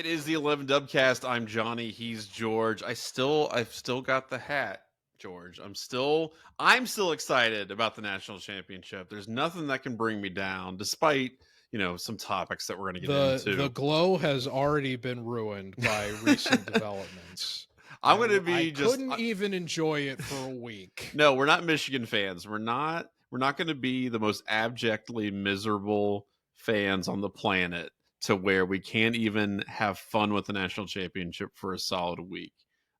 It is the 11 Dubcast. I'm Johnny. He's George. I've still got the hat, George. I'm still excited about the national championship. There's nothing that can bring me down, despite some topics that we're going to get into. The glow has already been ruined by recent developments. I'm going to be couldn't even enjoy it for a week. No, we're not Michigan fans. We're not going to be the most abjectly miserable fans on the planet to where we can't even have fun with the national championship for a solid week.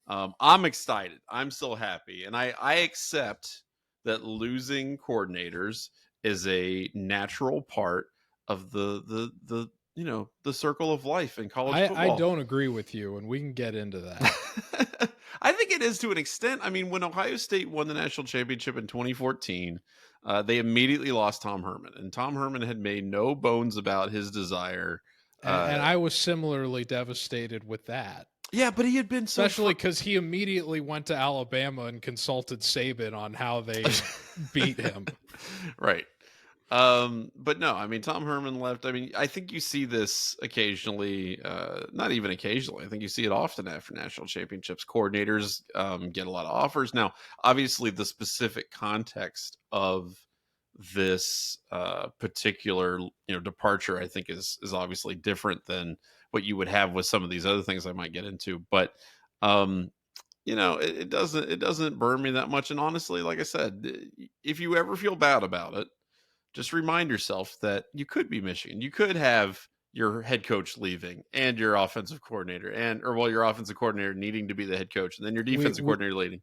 I'm excited. I'm still happy. And I accept that losing coordinators is a natural part of the circle of life in college football. I don't agree with you, and we can get into that. I think it is to an extent. I mean, when Ohio State won the national championship in 2014, they immediately lost Tom Herman. And Tom Herman had made no bones about his desire. And I was similarly devastated with that. Yeah, but he had been especially because he immediately went to Alabama and consulted Saban on how they beat him. Right. But no, I mean, Tom Herman left. I mean, I think you see this occasionally, not even occasionally. I think you see it often after national championships. Coordinators get a lot of offers. Now, obviously, the specific context of this particular departure, I think, is obviously different than what you would have with some of these other things I might get into. But it doesn't burn me that much. And honestly, like I said, if you ever feel bad about it, just remind yourself that you could be Michigan. You could have your head coach leaving and your offensive coordinator your offensive coordinator needing to be the head coach and then your defensive coordinator leading.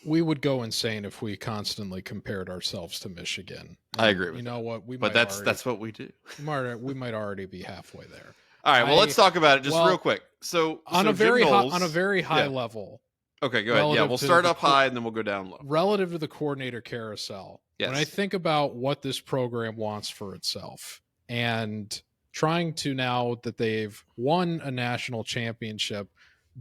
We would go insane if we constantly compared ourselves to Michigan. I agree with you know what? That's what we do. We might already be halfway there. All right. Well, let's talk about it just real quick. So on a very high level. Okay, go ahead. Yeah, we'll start up high and then we'll go down low. Relative to the coordinator carousel, when I think about what this program wants for itself and trying to, now that they've won a national championship,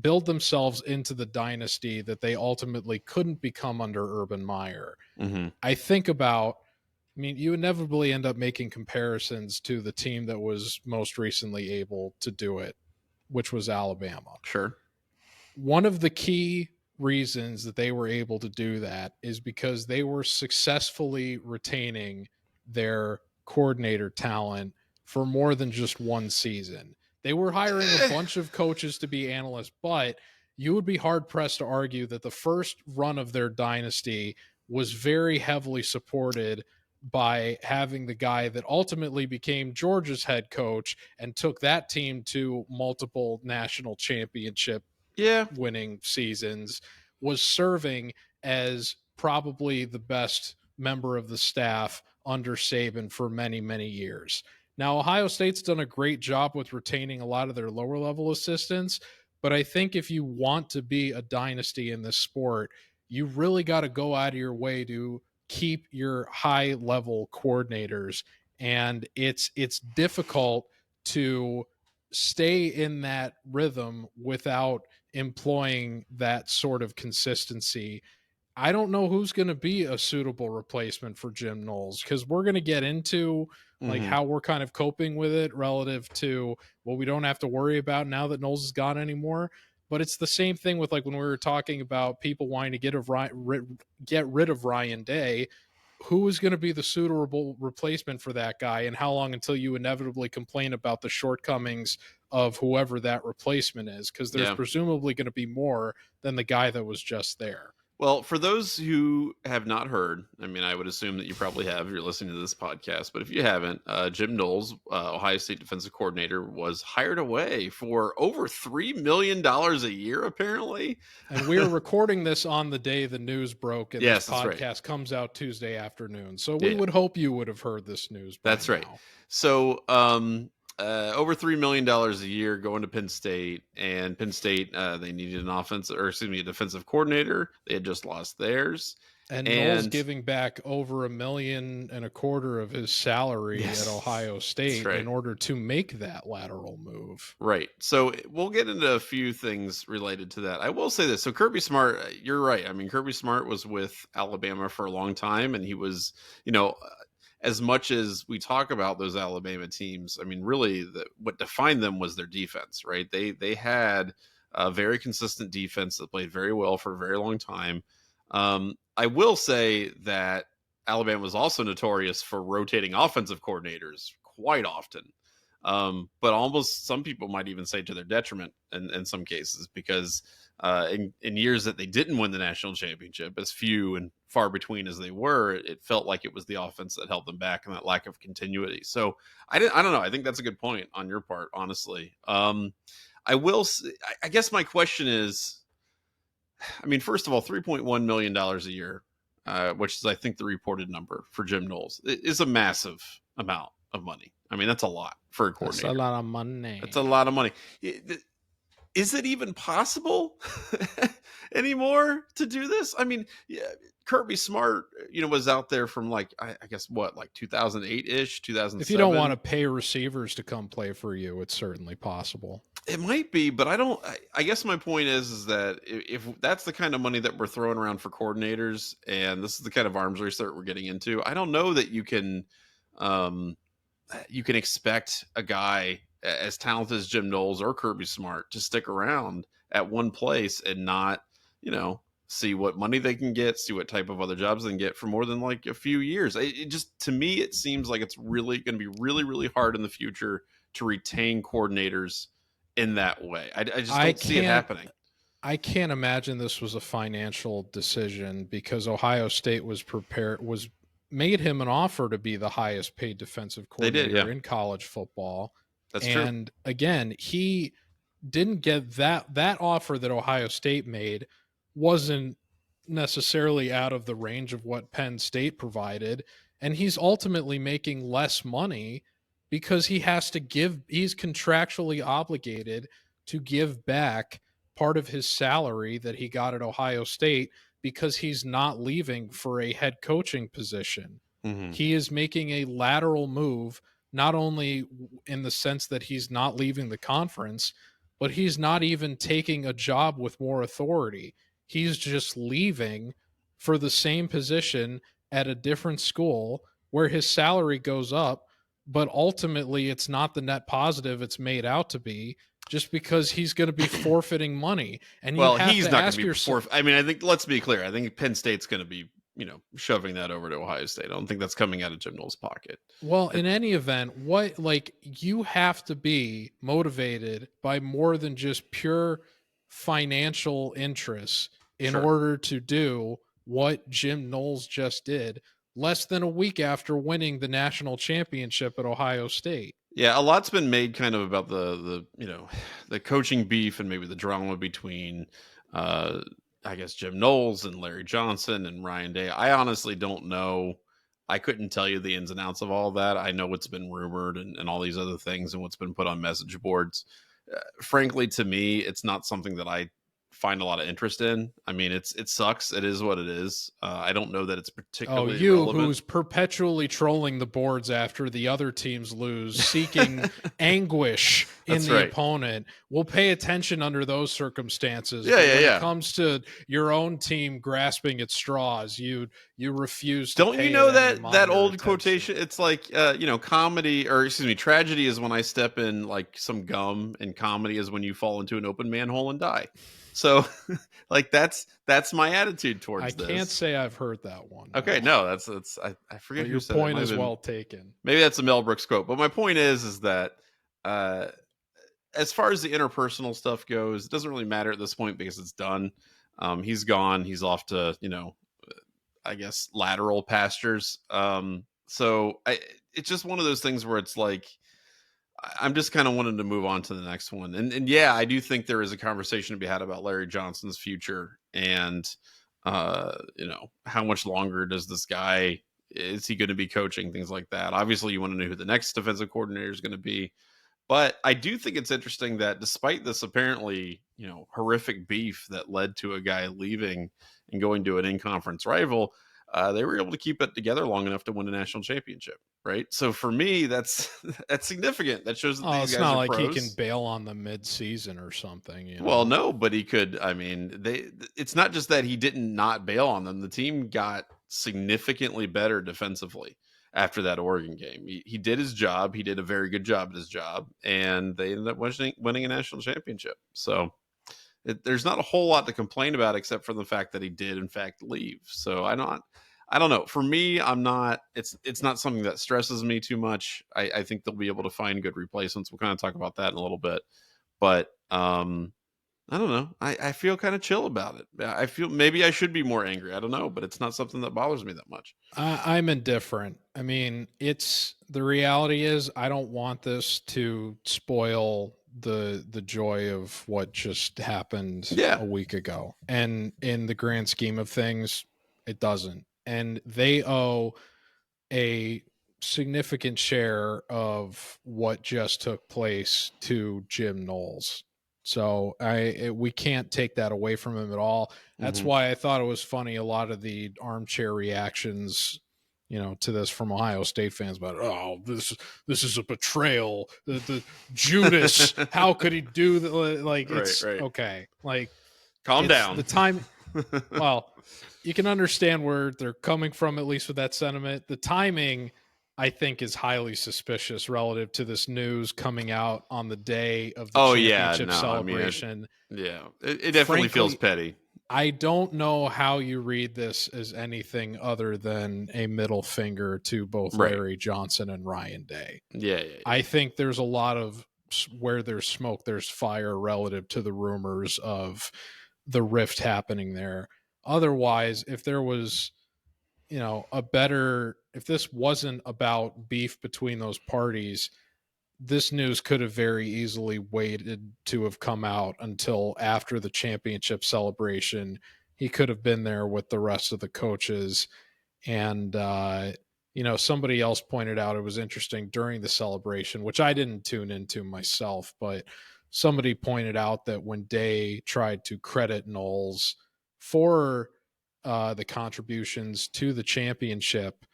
build themselves into the dynasty that they ultimately couldn't become under Urban Meyer. Mm-hmm. I think about, you inevitably end up making comparisons to the team that was most recently able to do it, which was Alabama. Sure. One of the key reasons that they were able to do that is because they were successfully retaining their coordinator talent for more than just one season. They were hiring a bunch of coaches to be analysts, but you would be hard-pressed to argue that the first run of their dynasty was very heavily supported by having the guy that ultimately became Georgia's head coach and took that team to multiple national championship winning seasons, was serving as probably the best member of the staff under Saban for many, many years. Now, Ohio State's done a great job with retaining a lot of their lower level assistants, but I think if you want to be a dynasty in this sport, you really got to go out of your way to keep your high level coordinators. And it's difficult to stay in that rhythm without employing that sort of consistency. I don't know who's going to be a suitable replacement for Jim Knowles, because we're going to get into how we're kind of coping with it relative to what we don't have to worry about now that Knowles is gone anymore. But it's the same thing with when we were talking about people wanting to get rid of Ryan Day. Who is going to be the suitable replacement for that guy, and how long until you inevitably complain about the shortcomings of whoever that replacement is? Because there's presumably going to be more than the guy that was just there. Well, for those who have not heard, I would assume that you probably have if you're listening to this podcast, but if you haven't, Jim Knowles, Ohio State defensive coordinator, was hired away for over $3 million a year, apparently. And we are recording this on the day the news broke, and this podcast comes out Tuesday afternoon. So we would hope you would have heard this news by That's right. now. So over $3 million a year going to Penn State, and Penn State, they needed a defensive coordinator. They had just lost theirs. And Knowles giving back over $1.25 million of his salary at Ohio State in order to make that lateral move. Right. So we'll get into a few things related to that. I will say this. So Kirby Smart, you're right. Kirby Smart was with Alabama for a long time, and he was, as much as we talk about those Alabama teams, I mean, really, what defined them was their defense, right? They had a very consistent defense that played very well for a very long time. I will say that Alabama was also notorious for rotating offensive coordinators quite often. But almost some people might even say to their detriment in some cases, because in years that they didn't win the national championship, as few and far between as they were, it felt like it was the offense that held them back and that lack of continuity. So I don't know. I think that's a good point on your part, honestly. I guess my question is, I mean, first of all, $3.1 million a year, which is, I think, the reported number for Jim Knowles, is a massive amount of money. I mean, that's a lot for a coordinator. That's a lot of money. That's a lot of money. Is it even possible anymore to do this? I mean, yeah, Kirby Smart, was out there from like, I guess what, like 2008-ish, 2007. If you don't want to pay receivers to come play for you, it's certainly possible. It might be, but I guess my point is that if that's the kind of money that we're throwing around for coordinators, and this is the kind of arms race that we're getting into, I don't know that you can expect a guy as talented as Jim Knowles or Kirby Smart to stick around at one place and not, see what money they can get, see what type of other jobs they can get for more than like a few years. It just, to me, it seems like it's really going to be really, really hard in the future to retain coordinators in that way. I just don't see it happening. I can't imagine this was a financial decision, because Ohio State made him an offer to be the highest paid defensive coordinator in college football. That's true. And again, he didn't get that offer that Ohio State made wasn't necessarily out of the range of what Penn State provided. And he's ultimately making less money because he's contractually obligated to give back part of his salary that he got at Ohio State, because he's not leaving for a head coaching position. Mm-hmm. He is making a lateral move, not only in the sense that he's not leaving the conference, but he's not even taking a job with more authority. He's just leaving for the same position at a different school where his salary goes up, but ultimately it's not the net positive it's made out to be, just because he's going to be forfeiting money. And he's not going to be I mean, I think, let's be clear, I think Penn State's going to be, shoving that over to Ohio State. I don't think that's coming out of Jim Knowles' pocket. Well, in any event, you have to be motivated by more than just pure financial interests in order to do what Jim Knowles just did less than a week after winning the national championship at Ohio State. Yeah, a lot's been made kind of about the coaching beef and maybe the drama between I guess Jim Knowles and Larry Johnson and Ryan Day. I honestly don't know. I couldn't tell you the ins and outs of all that. I know what's been rumored and all these other things and what's been put on message boards. Frankly, to me, it's not something that I find a lot of interest in. I mean, it sucks. It is what it is. I don't know that it's particularly relevant. Who's perpetually trolling the boards after the other teams lose, seeking anguish in the opponent, will pay attention under those circumstances. When it comes to your own team grasping at straws, you refuse to. Don't you know that old quotation? It's like comedy, or excuse me, tragedy is when I step in like some gum, and comedy is when you fall into an open manhole and die. So, like that's my attitude towards this. I can't say I've heard that one. Okay, no, that's I forget who said it. Your point is well taken. Maybe that's a Mel Brooks quote, but my point is that as far as the interpersonal stuff goes, it doesn't really matter at this point because it's done. He's gone. He's off to I guess lateral pastures. So it's just one of those things where it's like, I'm just kind of wanting to move on to the next one. And yeah, I do think there is a conversation to be had about Larry Johnson's future and, how much longer does this guy, is he going to be coaching, things like that. Obviously you want to know who the next defensive coordinator is going to be, but I do think it's interesting that despite this apparently, horrific beef that led to a guy leaving and going to an in-conference rival, they were able to keep it together long enough to win a national championship, right? So for me, that's significant. That shows that these guys are pros. It's not like he can bail on them mid-season or something. Well, no, but he could. I mean, it's not just that he didn't not bail on them. The team got significantly better defensively. after that Oregon game. He did his job. He did a very good job at his job, and they ended up winning a national championship. So there's not a whole lot to complain about except for the fact that he did in fact leave. So I don't know. For me, I'm not. It's not something that stresses me too much. I think they'll be able to find good replacements. We'll kind of talk about that in a little bit, but I don't know. I feel kind of chill about it. I feel maybe I should be more angry. I don't know, but it's not something that bothers me that much. I'm indifferent. I mean, the reality is I don't want this to spoil the joy of what just happened Yeah. a week ago. And in the grand scheme of things, it doesn't. And they owe a significant share of what just took place to Jim Knowles. So we can't take that away from him at all. That's why I thought it was funny. A lot of the armchair reactions, to this from Ohio State fans about, oh, this is a betrayal. The Judas, how could he do that? Like, it's right. okay. Like, calm down. The time. Well, you can understand where they're coming from, at least with that sentiment. The timing, I think, is highly suspicious relative to this news coming out on the day of the championship celebration. It definitely Frankly, feels petty. I don't know how you read this as anything other than a middle finger to both Larry Johnson and Ryan Day. Yeah. I think there's a lot of where there's smoke, there's fire relative to the rumors of the rift happening there. Otherwise, if there was, if this wasn't about beef between those parties, this news could have very easily waited to have come out until after the championship celebration. He could have been there with the rest of the coaches. And, somebody else pointed out it was interesting during the celebration, which I didn't tune into myself, but somebody pointed out that when Day tried to credit Knowles for the contributions to the championship,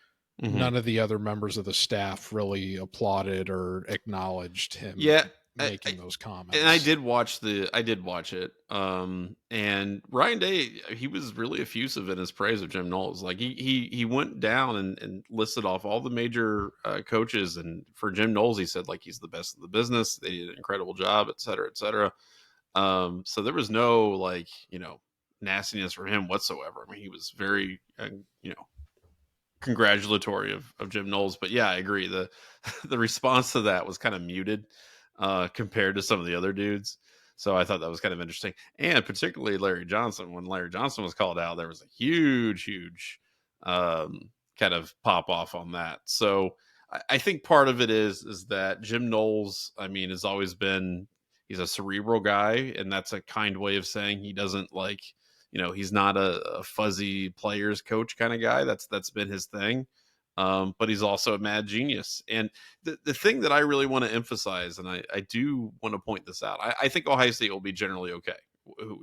none of the other members of the staff really applauded or acknowledged him making those comments. And I did watch it. And Ryan Day, he was really effusive in his praise of Jim Knowles. Like he went down and listed off all the major coaches, and for Jim Knowles, he said like he's the best of the business. They did an incredible job, et cetera, et cetera. So there was no nastiness for him whatsoever. I mean, he was very congratulatory of Jim Knowles. But yeah, I agree. The response to that was kind of muted compared to some of the other dudes. So I thought that was kind of interesting. And particularly Larry Johnson. When Larry Johnson was called out, there was a huge kind of pop off on that. So I think part of it is that Jim Knowles, I mean, has always been, he's a cerebral guy, and that's a kind way of saying he doesn't like, he's not a fuzzy players coach kind of guy. That's been his thing. But he's also a mad genius. And the thing that I really want to emphasize, and I do want to point this out, I think Ohio State will be generally okay,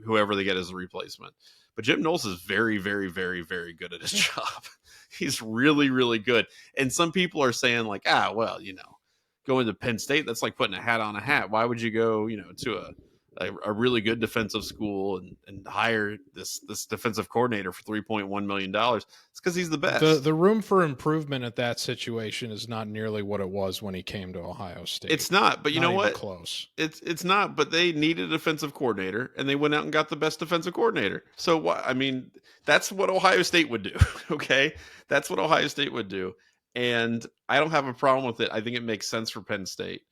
whoever they get as a replacement. But Jim Knowles is very, very, very, very good at his job. He's really, really good. And some people are saying like, going to Penn State, that's like putting a hat on a hat. Why would you go, to a really good defensive school and hire this defensive coordinator for $3.1 million? It's because he's the best. The room for improvement at that situation is not nearly what it was when he came to Ohio State. It's not, but you know what? Close. It's not, but they needed a defensive coordinator, and they went out and got the best defensive coordinator. So what? I mean, that's what Ohio State would do. Okay, that's what Ohio State would do, and I don't have a problem with it. I think it makes sense for Penn State.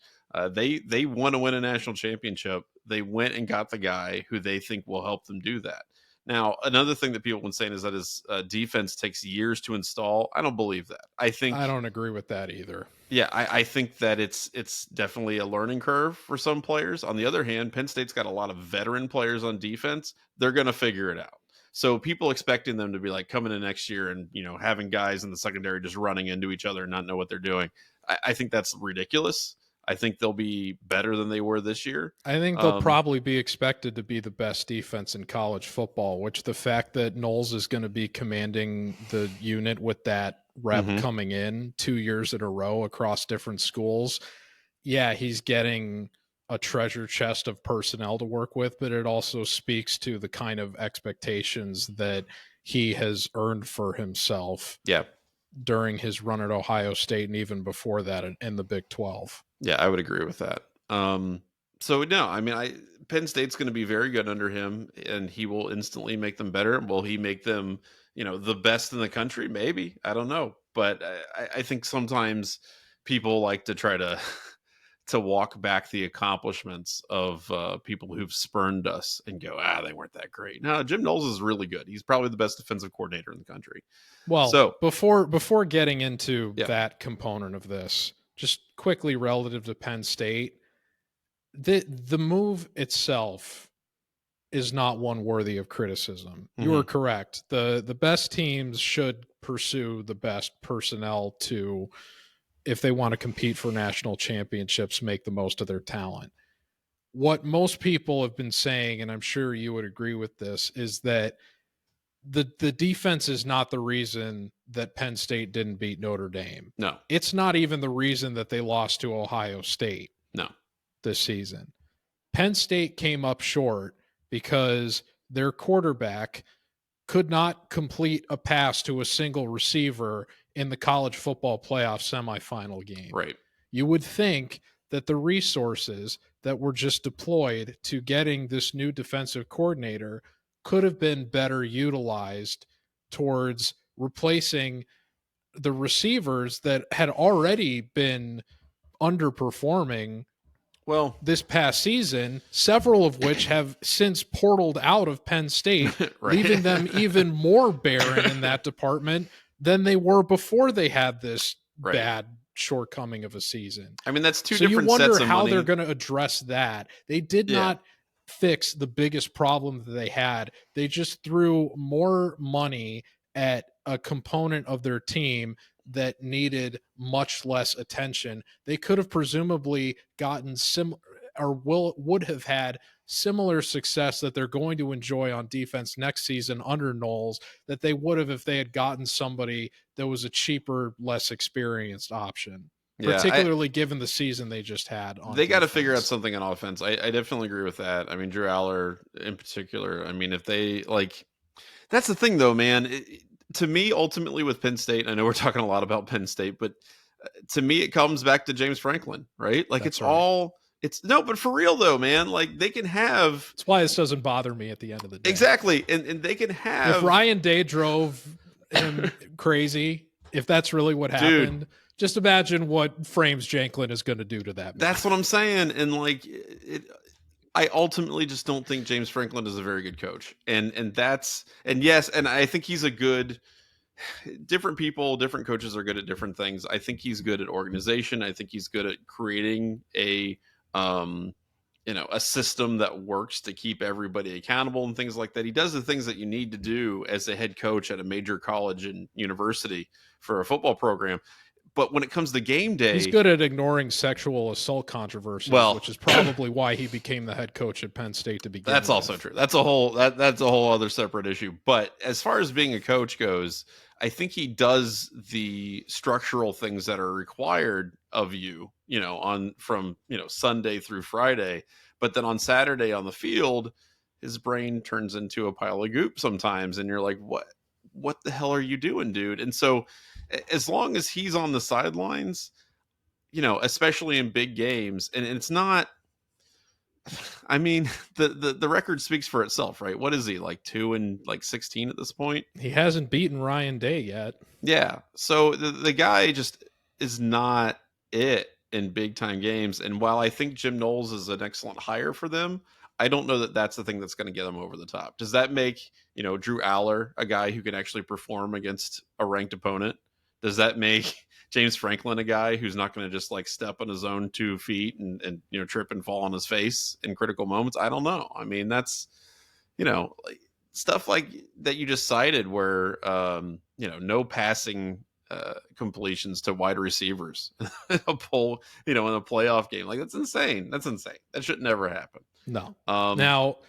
They want to win a national championship. They went and got the guy who they think will help them do that. Now, another thing that people have been saying is that his defense takes years to install. I don't believe that. I don't agree with that either. Yeah, I think that it's definitely a learning curve for some players. On the other hand, Penn State's got a lot of veteran players on defense. They're going to figure it out. So people expecting them to be like coming in next year and, having guys in the secondary just running into each other and not know what they're doing. I think that's ridiculous. I think they'll be better than they were this year. I think they'll probably be expected to be the best defense in college football, which the fact that Knowles is going to be commanding the unit with that rep coming in 2 years in a row across different schools. Yeah, he's getting a treasure chest of personnel to work with, but it also speaks to the kind of expectations that he has earned for himself. Yeah. during his run at Ohio State and even before that in the Big 12. Yeah, I would agree with that. So no, I mean, Penn State's going to be very good under him, and he will instantly make them better. Will he make them, the best in the country? Maybe, I don't know, but I think sometimes people like to try to to walk back the accomplishments of people who've spurned us and go, they weren't that great. No, Jim Knowles is really good. He's probably the best defensive coordinator in the country. Well, so before getting into yeah. that component of this, just quickly relative to Penn State, the move itself is not one worthy of criticism. Mm-hmm. You are correct. The best teams should pursue the best personnel to, if they want to compete for national championships, make the most of their talent. What most people have been saying, and I'm sure you would agree with this, is that the defense is not the reason that Penn State didn't beat Notre Dame. No. It's not even the reason that they lost to Ohio State. No. This season. Penn State came up short because their quarterback could not complete a pass to a single receiver in the college football playoff semifinal game. Right. You would think that the resources that were just deployed to getting this new defensive coordinator could have been better utilized towards replacing the receivers that had already been underperforming this past season, several of which have since portaled out of Penn State, right. leaving them even more barren in that department than they were before they had this bad shortcoming of a season. I mean, that's two so different you wonder sets of how money. They're going to address that. They did not fix the biggest problem that they had. They just threw more money at a component of their team that needed much less attention. They could have presumably gotten would have had similar success that they're going to enjoy on defense next season under Knowles that they would have if they had gotten somebody that was a cheaper, less experienced option. Yeah, particularly given the season they just had. They got to figure out something on offense. I definitely agree with that. I mean, Drew Aller in particular. I mean, if they that's the thing though, man. To me, ultimately with Penn State, I know we're talking a lot about Penn State, but to me, it comes back to James Franklin, right? Like but for real though, man, they can have. That's why this doesn't bother me at the end of the day. Exactly. And they can have. If Ryan Day drove him crazy, if that's really what happened, dude, just imagine what Frames Janklin is going to do to that man. That's what I'm saying. And I ultimately just don't think James Franklin is a very good coach. And yes, and I think he's different coaches are good at different things. I think he's good at organization. I think he's good at creating a system that works to keep everybody accountable and things like that. He does the things that you need to do as a head coach at a major college and university for a football program. But when it comes to game day, he's good at ignoring sexual assault controversies, which is probably why he became the head coach at Penn State to begin with. That's also true. That's a whole other separate issue. But as far as being a coach goes, I think he does the structural things that are required of you, from Sunday through Friday. But then on Saturday on the field, his brain turns into a pile of goop sometimes, and you're like, what the hell are you doing, dude? And so as long as he's on the sidelines, especially in big games, and it's not, I mean, the record speaks for itself, right? What is he, 2-16 at this point? He hasn't beaten Ryan Day yet. Yeah. So the guy just is not it in big time games. And while I think Jim Knowles is an excellent hire for them, I don't know that that's the thing that's going to get them over the top. Does that make, Drew Aller a guy who can actually perform against a ranked opponent? Does that make James Franklin a guy who's not going to just step on his own 2 feet and trip and fall on his face in critical moments? I don't know. I mean, that's, stuff like that you just cited where, no passing completions to wide receivers in a playoff game. That's insane. That should never happen. No. Now,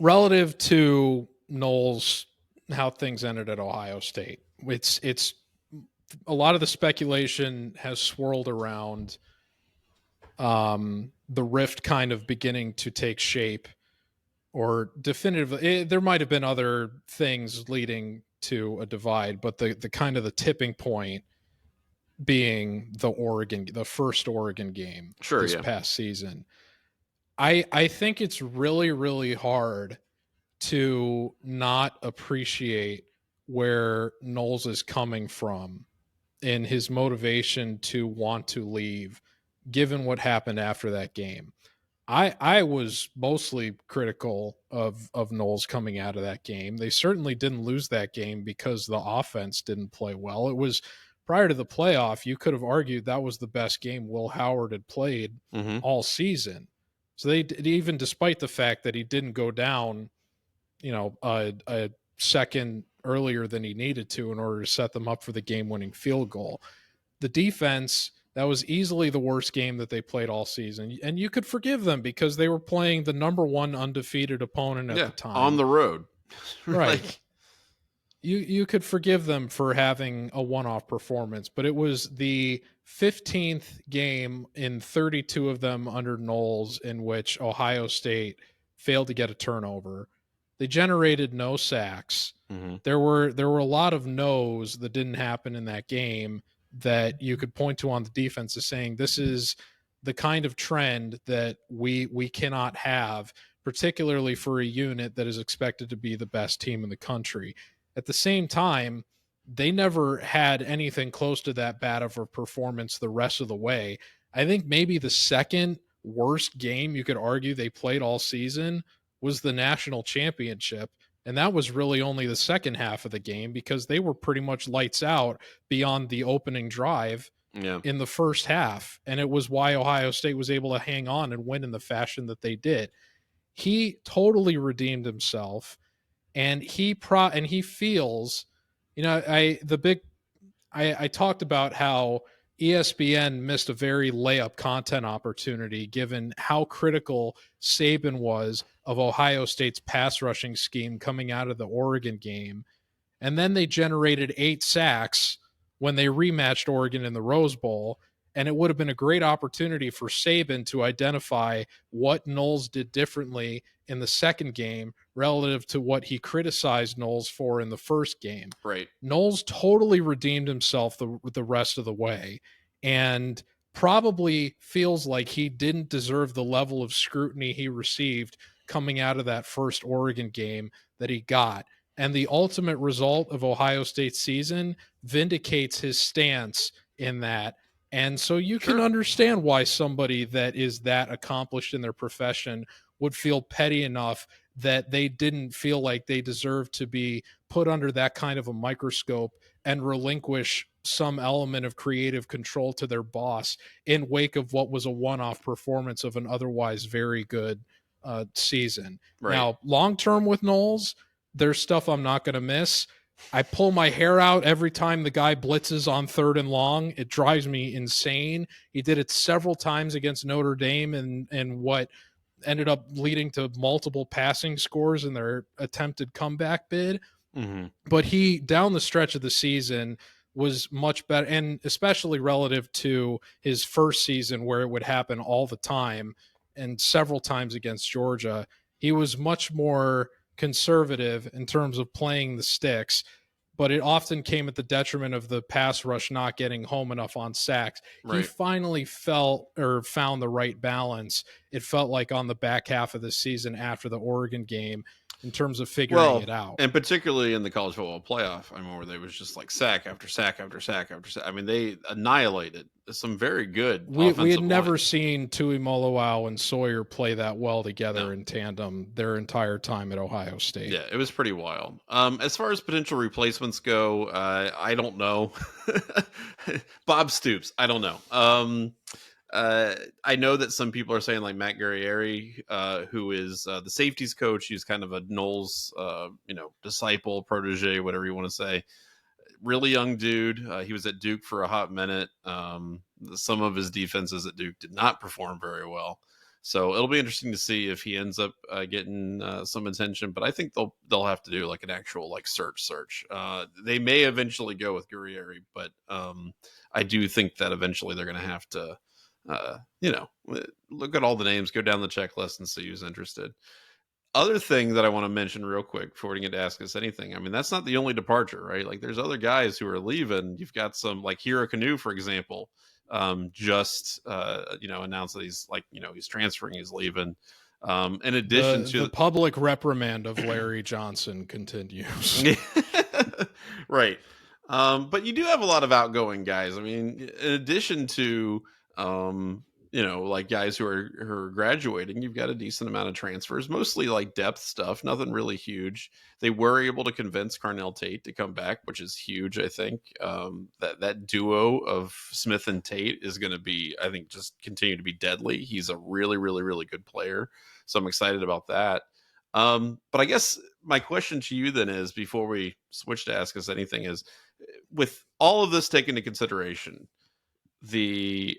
relative to Knowles, how things ended at Ohio State, it's a lot of the speculation has swirled around the rift kind of beginning to take shape, or definitively, there might have been other things leading to a divide, but the kind of the tipping point being the first Oregon game Sure, this yeah. past season. I think it's really, really hard to not appreciate where Knowles is coming from in his motivation to want to leave, given what happened after that game. I was mostly critical of Knowles coming out of that game. They certainly didn't lose that game because the offense didn't play well. It was prior to the playoff, you could have argued that was the best game Will Howard had played all season. So even despite the fact that he didn't go down, a second earlier than he needed to in order to set them up for the game-winning field goal. The defense, that was easily the worst game that they played all season. And you could forgive them because they were playing the number one undefeated opponent at the time. On the road. Right. You could forgive them for having a one-off performance, but it was the 15th game in 32 of them under Knowles in which Ohio State failed to get a turnover. They generated no sacks. Mm-hmm. There were a lot of no's that didn't happen in that game that you could point to on the defense as saying this is the kind of trend that we cannot have, particularly for a unit that is expected to be the best team in the country. At the same time, they never had anything close to that bad of a performance the rest of the way. I think maybe the second worst game you could argue they played all season was the national championship. And that was really only the second half of the game because they were pretty much lights out beyond the opening drive in the first half. And it was why Ohio State was able to hang on and win in the fashion that they did. He totally redeemed himself. And he feels, I talked about how ESPN missed a very layup content opportunity given how critical Saban was of Ohio State's pass rushing scheme coming out of the Oregon game. And then they generated 8 sacks when they rematched Oregon in the Rose Bowl. And it would have been a great opportunity for Saban to identify what Knowles did differently in the second game relative to what he criticized Knowles for in the first game. Right. Knowles totally redeemed himself the rest of the way and probably feels like he didn't deserve the level of scrutiny he received coming out of that first Oregon game that he got. And the ultimate result of Ohio State's season vindicates his stance in that. And so you can understand why somebody that is that accomplished in their profession would feel petty enough that they didn't feel like they deserved to be put under that kind of a microscope and relinquish some element of creative control to their boss in wake of what was a one-off performance of an otherwise very good season. Right. Now, long-term with Knowles, there's stuff I'm not going to miss. I pull my hair out every time the guy blitzes on 3rd and long. It drives me insane. He did it several times against Notre Dame and what ended up leading to multiple passing scores in their attempted comeback bid. Mm-hmm. But he, down the stretch of the season, was much better, and especially relative to his first season where it would happen all the time and several times against Georgia. He was much more conservative in terms of playing the sticks, but it often came at the detriment of the pass rush not getting home enough on sacks. Right. He finally found the right balance. It felt like on the back half of the season after the Oregon game in terms of figuring it out. And particularly in the college football playoff, I remember they was just like sack after sack after sack after sack. I mean, they annihilated some very good we had never seen Tuimoloau and Sawyer play that well together in tandem their entire time at Ohio State. Yeah, it was pretty wild. As far as potential replacements go, I don't know. Bob Stoops, I don't know. I know that some people are saying like Matt Guerrieri, who is the safeties coach. He's kind of a Knowles, disciple, protege, whatever you want to say. Really young dude. He was at Duke for a hot minute. Some of his defenses at Duke did not perform very well. So it'll be interesting to see if he ends up getting some attention. But I think they'll have to do like an actual like search. They may eventually go with Guerrieri, but I do think that eventually they're going to have to, look at all the names, go down the checklist and see who's interested. other thing that I want to mention real quick before we get to Ask Us Anything. I mean, that's not the only departure, right? Like, there's other guys who are leaving. You've got some, like Hero Canoe, for example, just announced that he's transferring, he's leaving. In addition to the public reprimand of Larry Johnson continues. Right. But you do have a lot of outgoing guys. I mean, in addition to like guys who are graduating, you've got a decent amount of transfers, mostly like depth stuff, nothing really huge. They were able to convince Carnell Tate to come back, which is huge. I think that duo of Smith and Tate is going to be, I think, just continue to be deadly. He's a really, really, really good player. So I'm excited about that. But I guess my question to you then is, before we switch to Ask Us Anything, is, with all of this taken into consideration, the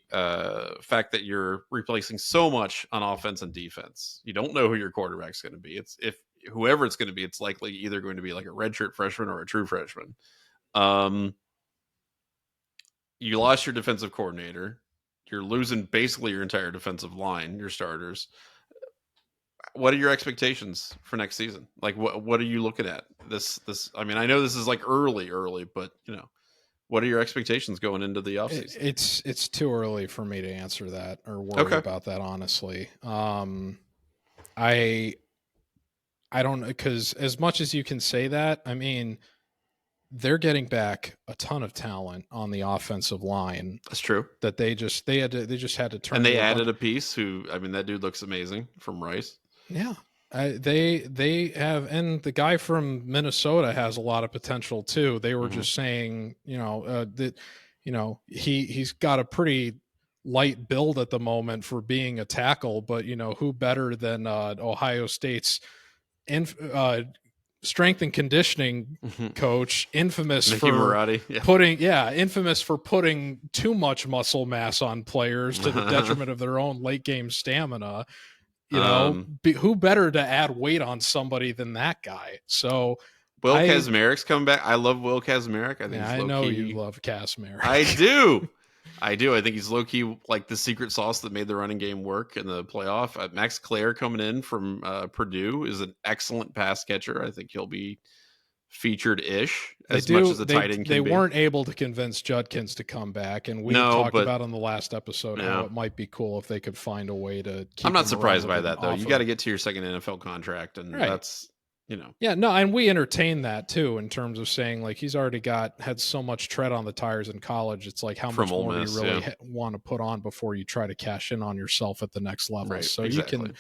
fact that you're replacing so much on offense and defense, you don't know who your quarterback's going to be. If whoever it's going to be, it's likely either going to be like a redshirt freshman or a true freshman. You lost your defensive coordinator. You're losing basically your entire defensive line, your starters. What are your expectations for next season? Like, what are you looking at? This, I mean, I know this is like early, but what are your expectations going into the offseason? It's too early for me to answer that or worry about that, honestly. I don't, because as much as you can say that, I mean, they're getting back a ton of talent on the offensive line. That's true. That they just had to turn. And they added a piece who, I mean, that dude looks amazing, from Rice. Yeah. They have, and the guy from Minnesota has a lot of potential too. They were just saying, that, he's got a pretty light build at the moment for being a tackle, but who better than Ohio State's strength and conditioning coach, infamous for putting too much muscle mass on players to the detriment of their own late game stamina. Who better to add weight on somebody than that guy? So Will Kazmarik's coming back. I love Will Kazmarik. I know you love Kazmarek. I do. I think he's low-key like the secret sauce that made the running game work in the playoff. Max Clare coming in from Purdue is an excellent pass catcher. I think he'll be featured-ish much as a tight end can be. They weren't able to convince Judkins to come back, and we talked about on the last episode how it might be cool if they could find a way to keep. I'm not surprised by that, though. You got to get to your second NFL contract, and that's and we entertain that too, in terms of saying, like, he's already had so much tread on the tires in college. It's like, how much more do you really want to put on before you try to cash in on yourself at the next level? Right, so exactly.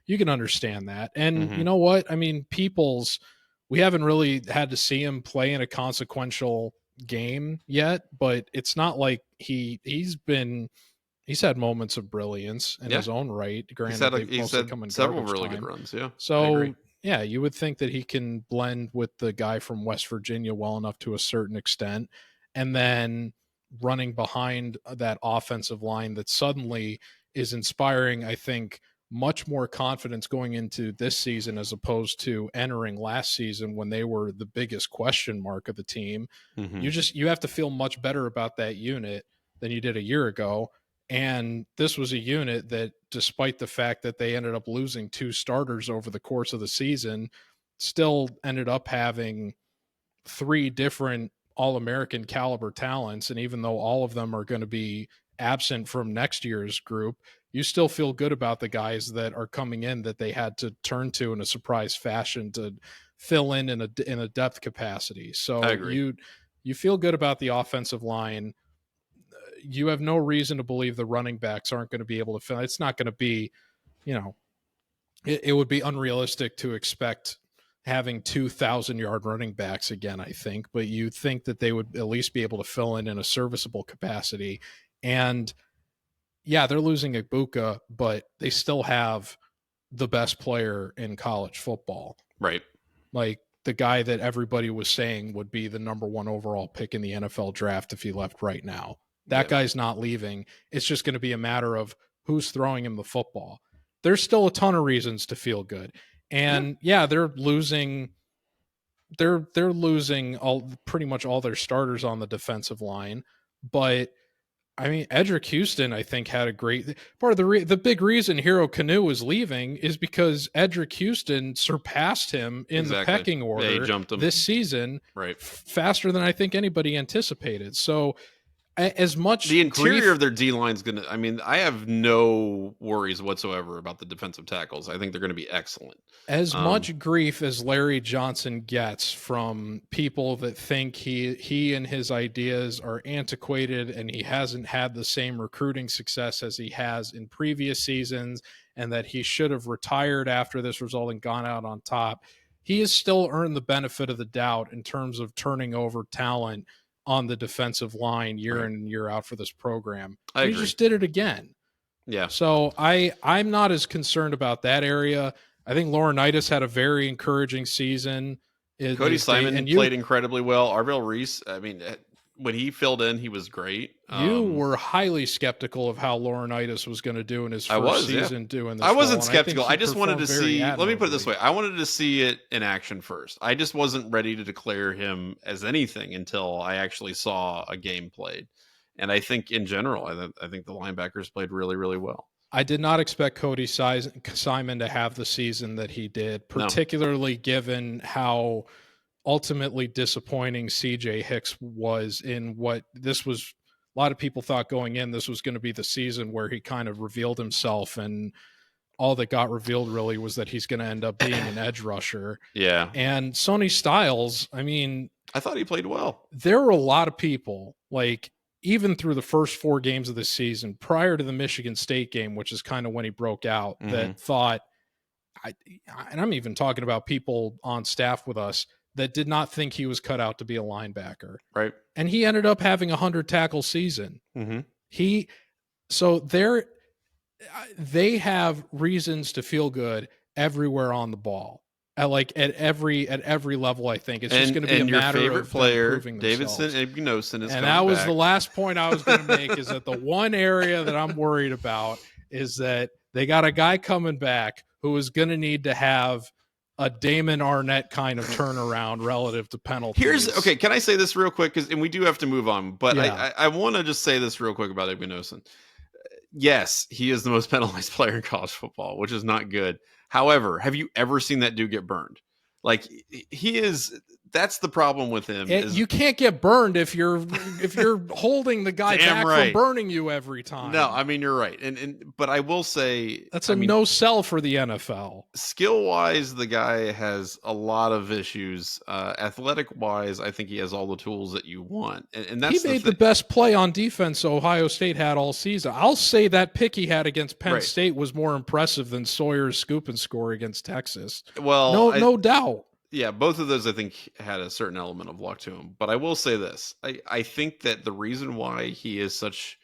you can understand that. And you know what? I mean, we haven't really had to see him play in a consequential game yet, but it's not like he's had moments of brilliance in his own right. Granted, he's had several really good runs. Yeah. So yeah, you would think that he can blend with the guy from West Virginia well enough to a certain extent, and then running behind that offensive line that suddenly is inspiring, I think, much more confidence going into this season as opposed to entering last season when they were the biggest question mark of the team. You have to feel much better about that unit than you did a year ago. And this was a unit that, despite the fact that they ended up losing 2 starters over the course of the season, still ended up having 3 different All-American caliber talents. And even though all of them are going to be absent from next year's group, you still feel good about the guys that are coming in that they had to turn to in a surprise fashion to fill in a depth capacity. So you feel good about the offensive line. You have no reason to believe the running backs aren't going to be able to fill. It's not going to be, it would be unrealistic to expect having 2,000-yard running backs again, I think, but you think that they would at least be able to fill in a serviceable capacity. And yeah, they're losing Ibuka, but they still have the best player in college football. Right. Like the guy that everybody was saying would be the number 1 overall pick in the NFL draft if he left right now. That guy's not leaving. It's just going to be a matter of who's throwing him the football. There's still a ton of reasons to feel good. And they're losing pretty much all their starters on the defensive line, but I mean, Edric Houston, I think, had a great part of the big reason Hero Kanu was leaving is because Edric Houston surpassed him in the Exactly. pecking Yeah, order he jumped him. this season Right. faster than I think anybody anticipated. So, as much The interior grief, of their D line's going to, I mean, I have no worries whatsoever about the defensive tackles. I think they're going to be excellent. as much grief as Larry Johnson gets from people that think he and his ideas are antiquated and he hasn't had the same recruiting success as he has in previous seasons, and that he should have retired after this result and gone out on top, he has still earned the benefit of the doubt in terms of turning over talent on the defensive line year in and year out for this program. I agree. He just did it again. Yeah. So I'm not as concerned about that area. I think Laurinaitis had a very encouraging season. Cody Simon played incredibly well. Arvell Reese, I mean, when he filled in, he was great. You were highly skeptical of how Laurinaitis was going to do in his first season doing this. I wasn't skeptical. I just wanted to see, let me put it this way. I wanted to see it in action first. I just wasn't ready to declare him as anything until I actually saw a game played. And I think in general, I think the linebackers played really, really well. I did not expect Cody Simon to have the season that he did, particularly given how ultimately disappointing CJ Hicks was in what this was. A lot of people thought going in, this was going to be the season where he kind of revealed himself, and all that got revealed really was that he's going to end up being an edge rusher. Yeah. And Sonny Styles, I mean, I thought he played well. There were a lot of people, like, even through the first 4 games of the season, prior to the Michigan State game, which is kind of when he broke out, that thought, and I'm even talking about people on staff with us that did not think he was cut out to be a linebacker. Right. And he ended up having a 100 tackle season. They have reasons to feel good everywhere on the ball. At every level, I think it's just going to be a matter favorite of player, proving themselves. Davidson Ignosin, is and that was the last point I was going to make. Is that the one area that I'm worried about is that they got a guy coming back who is going to need to have a Damon Arnett kind of turnaround relative to penalties. Can I say this real quick? And we do have to move on, but yeah. I want to just say this real quick about Ignosin. Yes, he is the most penalized player in college football, which is not good. However, have you ever seen that dude get burned? Like, he is. That's the problem with him. You can't get burned if you're holding the guy back from burning you every time. No, I mean, you're right. But I will say that's no sell for the NFL. Skill wise, the guy has a lot of issues. Athletic wise, I think he has all the tools that you want. And that's he made the best play on defense Ohio State had all season. I'll say that pick he had against Penn State was more impressive than Sawyer's scoop and score against Texas. Well, no doubt. Yeah, both of those, I think, had a certain element of luck to him. But I will say this. I think that the reason why he is such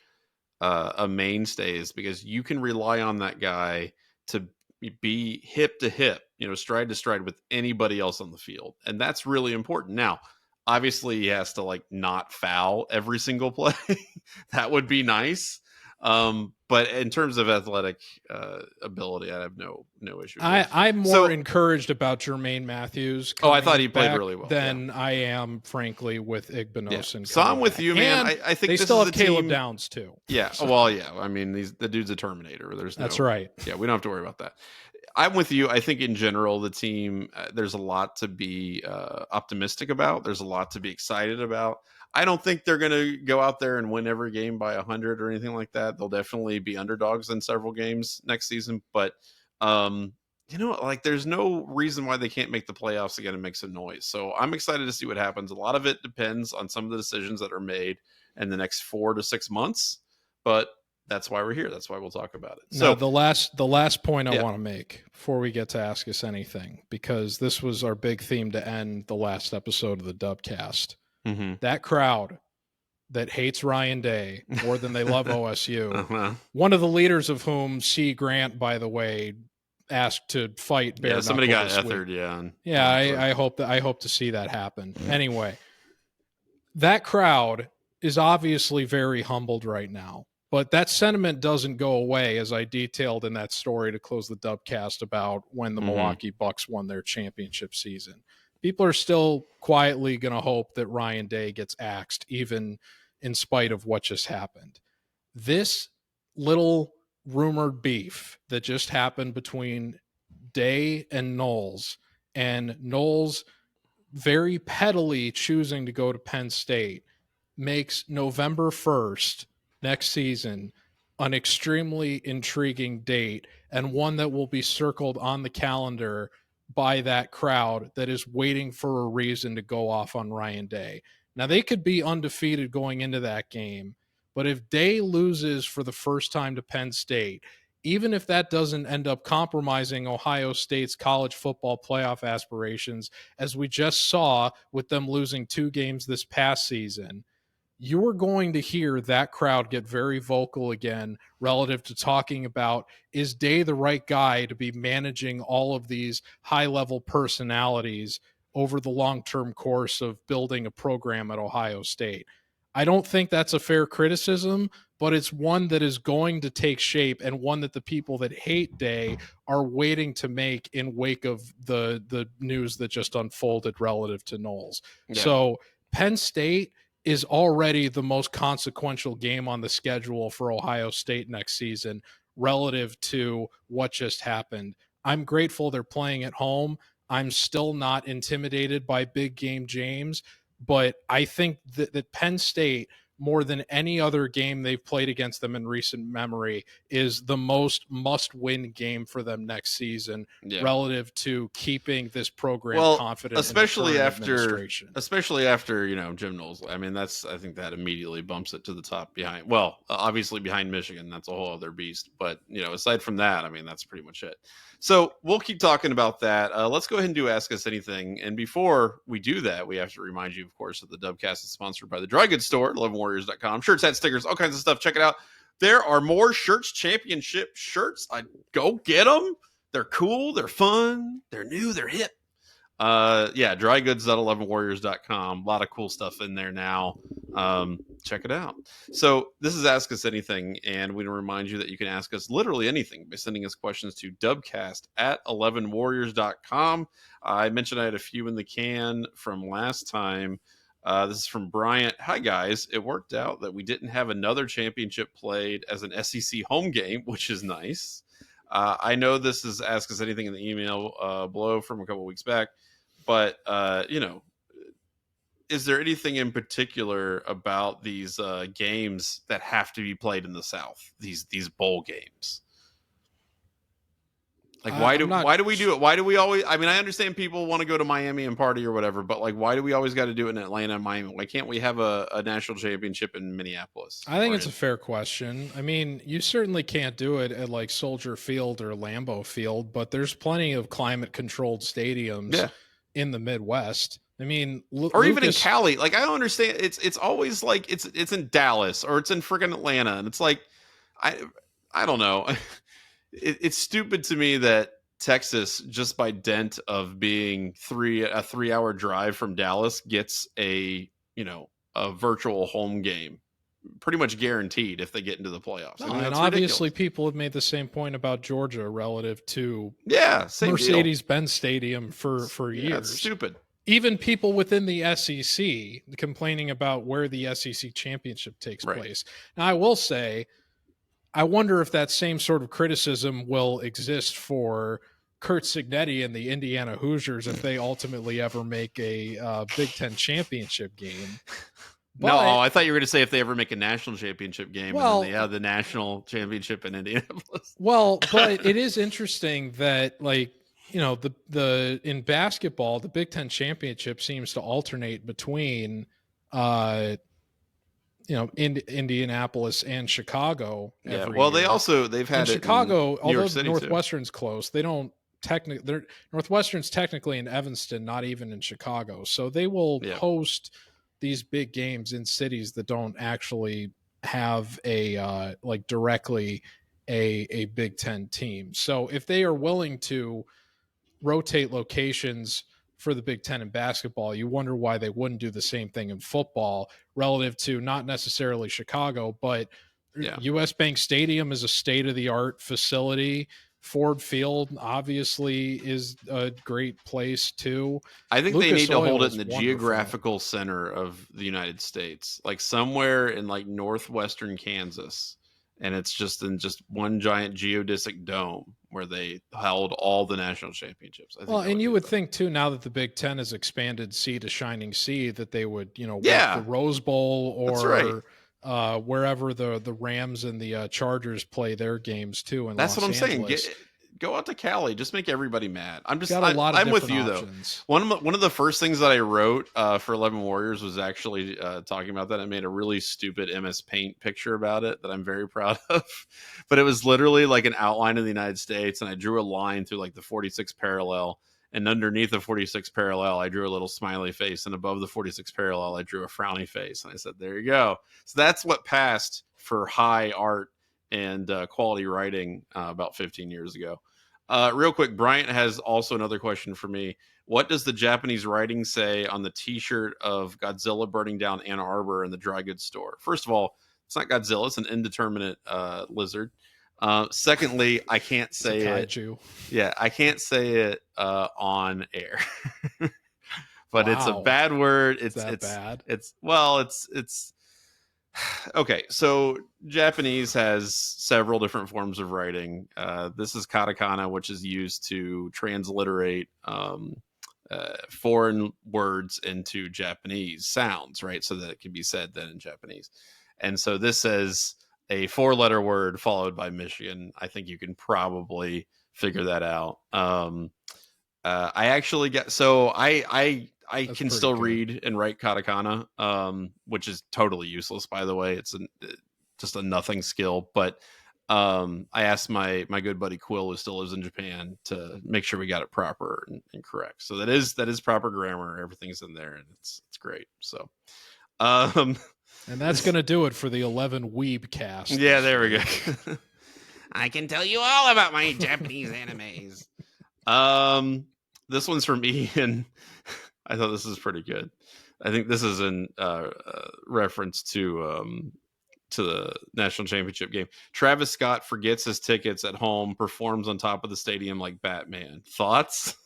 a mainstay is because you can rely on that guy to be hip to hip, stride to stride with anybody else on the field. And that's really important. Now, obviously, he has to, not foul every single play. That would be nice. But in terms of athletic ability, I have no issue. I'm more encouraged about Jermaine Matthews. I thought he played really well. Than I am, frankly, with Igbenogson. Yeah. So I'm with you, man. I think they still have Caleb Downs too. Yeah. So. Well, yeah. I mean, the dude's a Terminator. That's right. Yeah, we don't have to worry about that. I'm with you. I think in general, the team, there's a lot to be optimistic about. There's a lot to be excited about. I don't think they're going to go out there and win every game by 100 or anything like that. They'll definitely be underdogs in several games next season. But, there's no reason why they can't make the playoffs again and make some noise. So I'm excited to see what happens. A lot of it depends on some of the decisions that are made in the next 4 to 6 months. But that's why we're here. That's why we'll talk about it. So the last point I want to make before we get to Ask Us Anything, because this was our big theme to end the last episode of the Dubcast. Mm-hmm. That crowd that hates Ryan Day more than they love OSU, one of the leaders of whom, C. Grant, by the way, asked to fight bare knuckles. Somebody got ethered, I hope to see that happen. Anyway, that crowd is obviously very humbled right now, but that sentiment doesn't go away, as I detailed in that story to close the Dubcast about when the Milwaukee Bucks won their championship season. People are still quietly going to hope that Ryan Day gets axed, even in spite of what just happened. this little rumored beef that just happened between Day and Knowles very pettily choosing to go to Penn State makes November 1st next season an extremely intriguing date, and one that will be circled on the calendar by that crowd that is waiting for a reason to go off on Ryan Day. Now, they could be undefeated going into that game, but if Day loses for the first time to Penn State, even if that doesn't end up compromising Ohio State's college football playoff aspirations, as we just saw with them losing 2 games this past season, you are going to hear that crowd get very vocal again relative to talking about, is Day the right guy to be managing all of these high-level personalities over the long-term course of building a program at Ohio State? I don't think that's a fair criticism, but it's one that is going to take shape, and one that the people that hate Day are waiting to make in wake of the news that just unfolded relative to Knowles. Yeah. So Penn State is already the most consequential game on the schedule for Ohio State next season relative to what just happened. I'm grateful they're playing at home. I'm still not intimidated by Big Game James, but I think that Penn State, more than any other game they've played against them in recent memory, is the most must-win game for them next season relative to keeping this program confident. Especially after Jim Knowles. I mean, I think that immediately bumps it to the top behind. Well, obviously behind Michigan, that's a whole other beast. But aside from that, I mean, that's pretty much it. So we'll keep talking about that. Let's go ahead and do Ask Us Anything. And before we do that, we have to remind you, of course, that the Dubcast is sponsored by the Dry Goods Store at 11warriors.com. Shirts, hats, stickers, all kinds of stuff. Check it out. There are more Shirts Championship shirts. Go get them. They're cool. They're fun. They're new. They're hip. drygoods.11warriors.com. A lot of cool stuff in there now. Check it out. So this is Ask Us Anything, and we remind you that you can ask us literally anything by sending us questions to dubcast@11warriors.com. I mentioned I had a few in the can from last time. This is from Bryant. Hi, guys. It worked out that we didn't have another championship played as an SEC home game, which is nice. I know this is Ask Us Anything in the email below from a couple weeks back, but, is there anything in particular about these games that have to be played in the South? These bowl games. Like, why do we do it? Why do we always? I mean, I understand people want to go to Miami and party or whatever, but like, why do we always got to do it in Atlanta and Miami? Why can't we have a national championship in Minneapolis? I think it's a fair question. I mean, you certainly can't do it at like Soldier Field or Lambeau Field, but there's plenty of climate-controlled stadiums in the Midwest. I mean, or even in Cali. Like, I don't understand. It's always like it's in Dallas or it's in freaking Atlanta, and it's like I don't know. It's stupid to me that Texas, just by dint of being a 3-hour drive from Dallas, gets a virtual home game, pretty much guaranteed if they get into the playoffs. No, and obviously, people have made the same point about Georgia relative to Mercedes-Benz Stadium for years. It's stupid. Even people within the SEC complaining about where the SEC championship takes place. Now, I will say, I wonder if that same sort of criticism will exist for Kurt Cignetti and the Indiana Hoosiers if they ultimately ever make a Big Ten championship game. But, no, I thought you were going to say if they ever make a national championship game, and then they have the national championship in Indianapolis. Well, but it is interesting that, like, in basketball, the Big Ten championship seems to alternate between, Indianapolis and Chicago. Well, year. they've had in it Chicago, in New York although Northwestern's close. They don't Northwestern's technically in Evanston, not even in Chicago. So they will host these big games in cities that don't actually have a directly a Big Ten team. So if they are willing to rotate locations for the Big Ten in basketball, you wonder why they wouldn't do the same thing in football relative to not necessarily Chicago, but US Bank Stadium is a state-of-the-art facility. Ford Field obviously is a great place too. I think they need to hold it in the geographical center of the United States, like somewhere in like northwestern Kansas. and it's just in just one giant geodesic dome where they held all the national championships. I think Well, and you be would think too, now that the Big Ten has expanded sea to shining sea, that they would, work the yeah, Rose Bowl that's right. or wherever the Rams and the Chargers play their games too in That's what Los I'm saying. Angeles. Go out to Cali. Just make everybody mad. Got a lot of I'm with different you options. though. One of the first things that I wrote for 11 Warriors was actually talking about that. I made a really stupid MS Paint picture about it that I'm very proud of. But it was literally like an outline of the United States, and I drew a line through like the 46th parallel. And underneath the 46th parallel, I drew a little smiley face, and above the 46th parallel, I drew a frowny face. And I said, "There you go." So that's what passed for high art and quality writing about 15 years ago. Real quick, Bryant has also another question for me. What does the Japanese writing say on the T-shirt of Godzilla burning down Ann Arbor in the dry goods store? First of all, it's not Godzilla; it's an indeterminate lizard. Secondly, I can't say it. Yeah, I can't say it on air. But it's a bad word. It's bad. It's okay, so Japanese has several different forms of writing. This is katakana, which is used to transliterate foreign words into Japanese sounds, right? So that it can be said then in Japanese. And so this says a 4-letter word followed by Michigan. I think you can probably figure that out. I actually get so I can still read and write katakana, which is totally useless, by the way. It's just a nothing skill. But I asked my good buddy Quill, who still lives in Japan, to make sure we got it proper and correct. So that is proper grammar. Everything's in there, and it's great. So, and that's gonna do it for the 11 Weeb cast. Yeah, there we go. I can tell you all about my Japanese animes. This one's from Ian. I thought this is pretty good. I think this is in reference to the national championship game. Travis Scott forgets his tickets at home, performs on top of the stadium like Batman. Thoughts?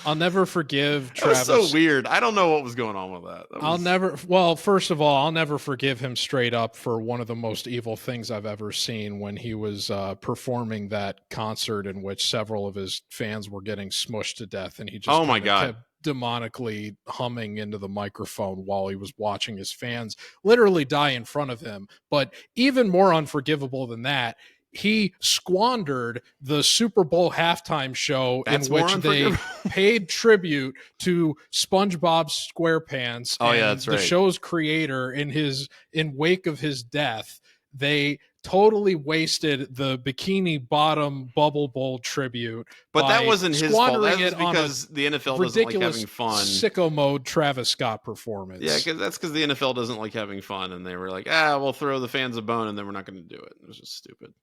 I'll never forgive Travis. That was so weird. I don't know what was going on with that. First of all, I'll never forgive him straight up for one of the most evil things I've ever seen when he was performing that concert in which several of his fans were getting smushed to death, and he just kept demonically humming into the microphone while he was watching his fans literally die in front of him. But even more unforgivable than that, he squandered the Super Bowl halftime show in which they paid tribute to SpongeBob SquarePants. Oh, yeah, that's right. The show's creator in wake of his death. They totally wasted the Bikini Bottom Bubble Bowl tribute. But that wasn't his fault. That was because the NFL doesn't like having fun. Sicko mode Travis Scott performance. Yeah, that's because the NFL doesn't like having fun, and they were like, we'll throw the fans a bone, and then we're not going to do it. It was just stupid.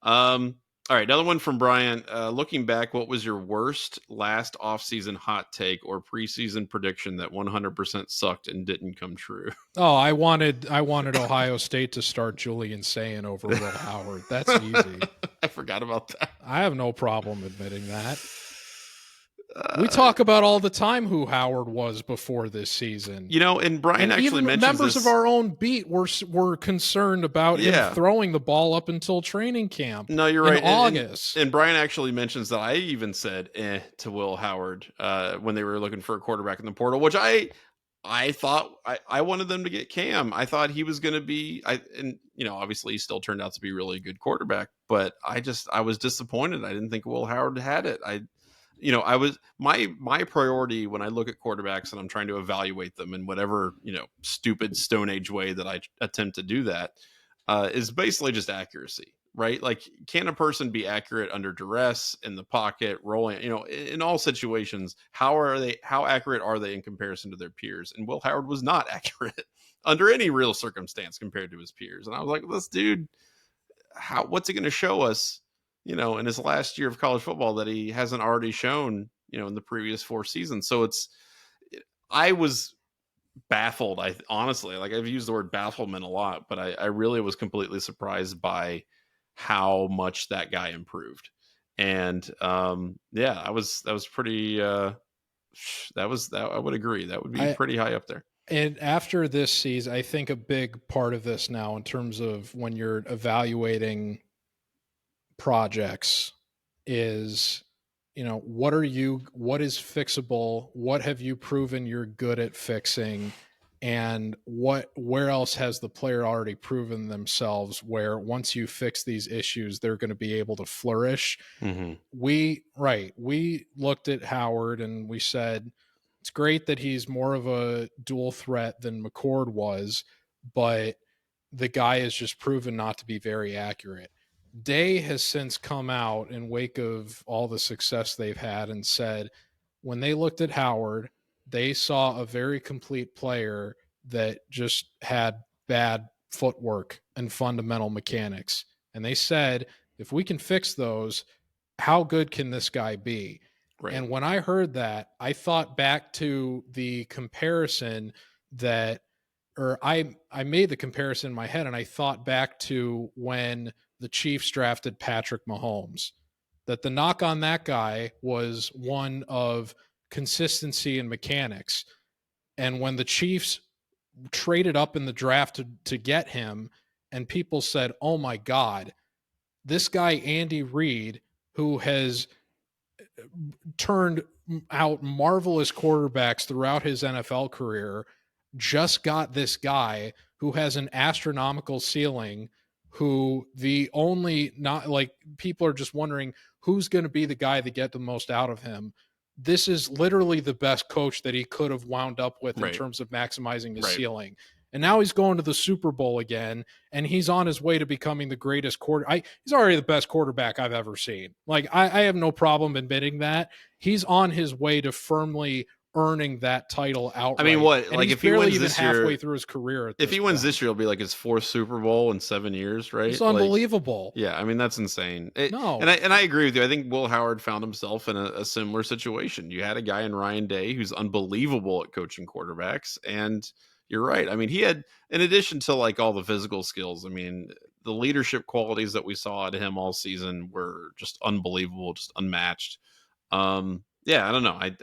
All right, another one from Brian. Looking back, what was your worst last offseason hot take or preseason prediction that 100% sucked and didn't come true? Oh, I wanted Ohio State to start Julian Sayin over Will Howard. That's easy. I forgot about that. I have no problem admitting that. We talk about all the time who Howard was before this season. And Brian actually mentions members of our own beat were concerned about him throwing the ball up until training camp. No, you're right. August. And Brian actually mentions that I even said to Will Howard when they were looking for a quarterback in the portal, which I thought I wanted them to get Cam. I thought he was going to be, obviously he still turned out to be a really good quarterback, but I was disappointed. I didn't think Will Howard had it. I was my priority when I look at quarterbacks and I'm trying to evaluate them in whatever, stupid Stone Age way that I attempt to do that is basically just accuracy, right? Like, can a person be accurate under duress, in the pocket, rolling, in all situations? How accurate are they in comparison to their peers? And Will Howard was not accurate under any real circumstance compared to his peers. And I was like, this dude, what's he going to show us? In his last year of college football that he hasn't already shown, in the previous 4 seasons. So I was baffled. Honestly, I've used the word bafflement a lot, but I really was completely surprised by how much that guy improved. And that was pretty, I would agree. That would be pretty high up there. And after this season, I think a big part of this now, in terms of when you're evaluating projects, is, what is fixable? What have you proven you're good at fixing? And where else has the player already proven themselves where once you fix these issues, they're going to be able to flourish? Mm-hmm. We looked at Howard and we said, it's great that he's more of a dual threat than McCord was, but the guy has just proven not to be very accurate. Day has since come out in wake of all the success they've had and said when they looked at Howard, they saw a very complete player that just had bad footwork and fundamental mechanics. And they said, if we can fix those, how good can this guy be? Right. And when I heard that, I thought back to the comparison that, or I made the comparison in my head, and I thought back to when the Chiefs drafted Patrick Mahomes, that the knock on that guy was one of consistency and mechanics. And when the Chiefs traded up in the draft to get him, and people said, oh my God, this guy, Andy Reid, who has turned out marvelous quarterbacks throughout his NFL career, just got this guy who has an astronomical ceiling, who the only, not like, people are just wondering who's going to be the guy that get the most out of him. This is literally the best coach that he could have wound up with in terms of maximizing his ceiling. And now he's going to the Super Bowl again, and he's on his way to becoming the greatest he's already the best quarterback I've ever seen. Like, I have no problem admitting that. He's on his way to firmly earning that title outright. I mean, what? And like, he's if he barely wins even this year, halfway through his career. If he wins this year, it'll be like his 4th Super Bowl in 7 years, right? It's unbelievable. Yeah, I mean, that's insane. No. And I agree with you. I think Will Howard found himself in a similar situation. You had a guy in Ryan Day who's unbelievable at coaching quarterbacks, and you're right. I mean, he had, in addition to like all the physical skills, I mean, the leadership qualities that we saw at him all season were just unbelievable, just unmatched. Yeah, I don't know. I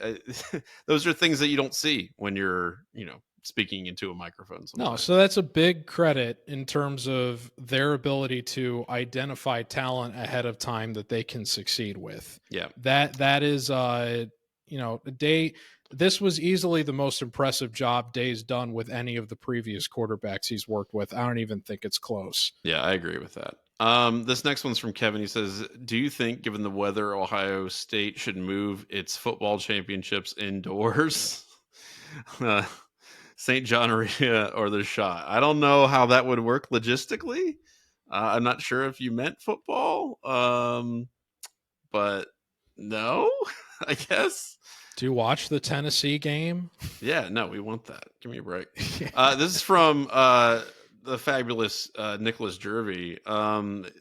those are things that you don't see when you're, speaking into a microphone sometimes. No, so that's a big credit in terms of their ability to identify talent ahead of time that they can succeed with. Yeah. That is Day, this was easily the most impressive job Day's done with any of the previous quarterbacks he's worked with. I don't even think it's close. Yeah, I agree with that. This next one's from Kevin. He says, do you think, given the weather, Ohio State should move its football championships indoors? St. John or the Shot. I don't know how that would work logistically. I'm not sure if you meant football. But no, I guess. Do you watch the Tennessee game? Yeah, no, we want that. Give me a break. This is from the fabulous Nicholas Jervy.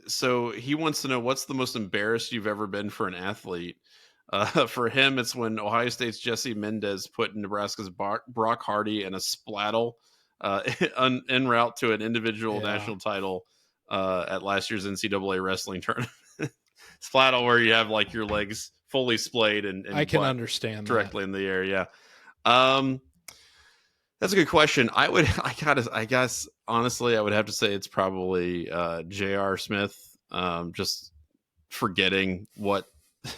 So he wants to know, what's the most embarrassed you've ever been for an athlete? For him, it's when Ohio State's Jesse Mendez put Nebraska's Brock Hardy in a splattle en route to an individual national title at last year's NCAA wrestling tournament. Splattle where you have like your legs fully splayed and I can understand directly in the air. Yeah. That's a good question. I guess honestly, I would have to say it's probably J.R. Smith. Just forgetting what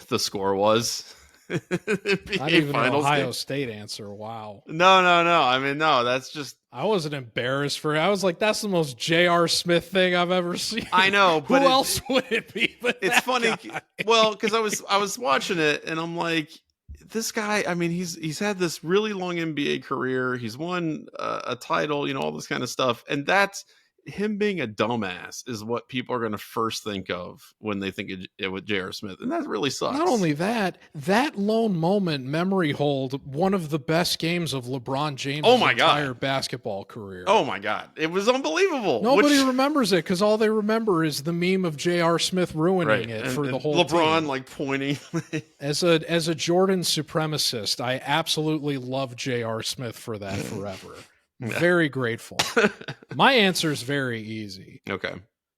the score was. Not even an Ohio State answer. Wow. No. I mean, no, that's just. I wasn't embarrassed for it. I was like, that's the most J.R. Smith thing I've ever seen. I know, but who else would it be? But it's funny. Well, because I was watching it and I'm like, this guy, I mean, he's had this really long NBA career. He's won a title, all this kind of stuff. And that's him being a dumbass is what people are going to first think of when they think of it with J.R. Smith. And that really sucks. Not only that lone moment memory hold one of the best games of LeBron James' entire basketball career. Oh my God. It was unbelievable. Nobody remembers it because all they remember is the meme of J.R. Smith ruining it for the whole LeBron team. Like pointing. As a Jordan supremacist, I absolutely love J.R. Smith for that forever. Very grateful. My answer is very easy. Okay.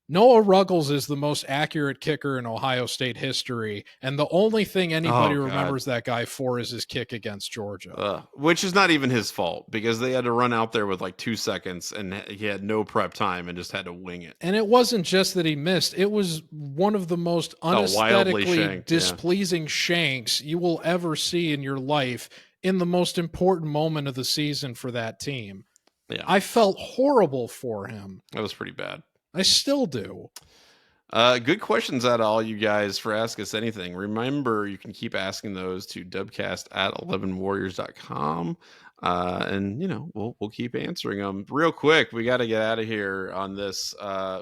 Noah Ruggles is the most accurate kicker in Ohio State history, and the only thing anybody remembers that guy for is his kick against Georgia. Which is not even his fault, because they had to run out there with like 2 seconds, and he had no prep time and just had to wing it. And it wasn't just that he missed. It was one of the most unaesthetically displeasing shanks you will ever see in your life in the most important moment of the season for that team. Yeah. I felt horrible for him. That was pretty bad. I still do. Good questions out of all you guys for Ask Us Anything. Remember, you can keep asking those to dubcast at 11warriors.com. And, you know, we'll keep answering them. Real quick, we got to get out of here on this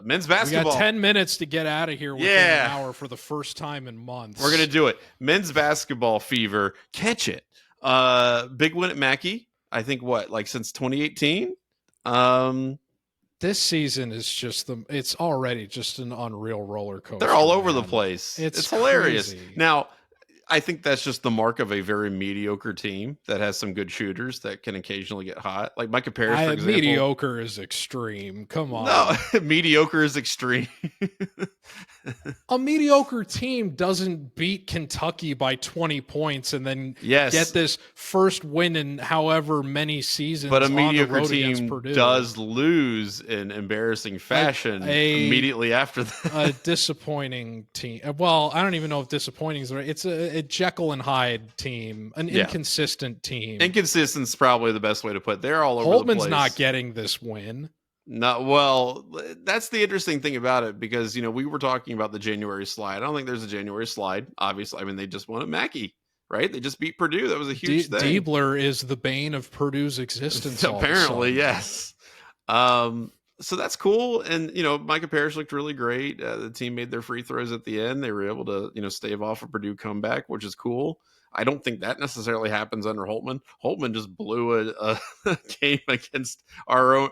men's basketball. We got 10 minutes to get out of here within an hour for the first time in months. We're going to do it. Men's basketball fever. Catch it. Big win at Mackey. I think, since 2018? This season is it's already just an unreal roller coaster. They're all over the place. It's hilarious. Crazy. Now, I think that's just the mark of a very mediocre team that has some good shooters that can occasionally get hot. Like Micah Parrish, for example. Mediocre is extreme. Come on. No, mediocre is extreme. A mediocre team doesn't beat Kentucky by 20 points and then get this first win in however many seasons. But a mediocre team does lose in embarrassing fashion immediately after that. A disappointing team. Well, I don't even know if disappointing is right. It's a Jekyll and Hyde team, an inconsistent team. Inconsistent is probably the best way to put it. They're all over the place. Holtman's not getting this win. That's the interesting thing about it, because, you know, we were talking about the January slide. I don't think there's a January slide. Obviously, I mean, they just won at Mackey, right? They just beat Purdue. That was a huge thing. Diebler is the bane of Purdue's existence. Apparently, yes. So that's cool. And, you know, Micah Parrish looked really great. The team made their free throws at the end. They were able to, you know, stave off a Purdue comeback, which is cool. I don't think that necessarily happens under Holtman. Holtman just blew a game against our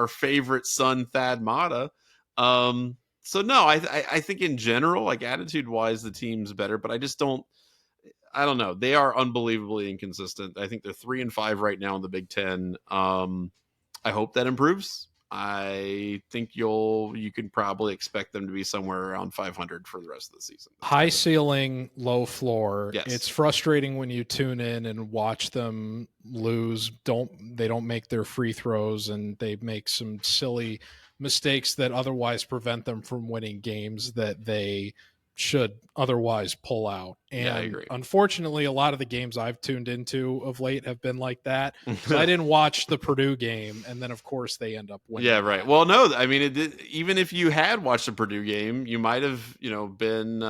favorite son, Thad Matta. So no, I think in general, like attitude wise, the team's better, but I don't know. They are unbelievably inconsistent. I think they're 3-5 right now in the Big Ten. I hope that improves. I think you can probably expect them to be somewhere around 500 for the rest of the season. High ceiling, low floor. Yes. It's frustrating when you tune in and watch them lose. They don't make their free throws, and they make some silly mistakes that otherwise prevent them from winning games that they should otherwise pull out. And I agree. Unfortunately, a lot of the games I've tuned into of late have been like that. So I didn't watch the Purdue game, and then of course they end up winning. Yeah, right. Well, no, I mean, even if you had watched the Purdue game, you might have, you know, been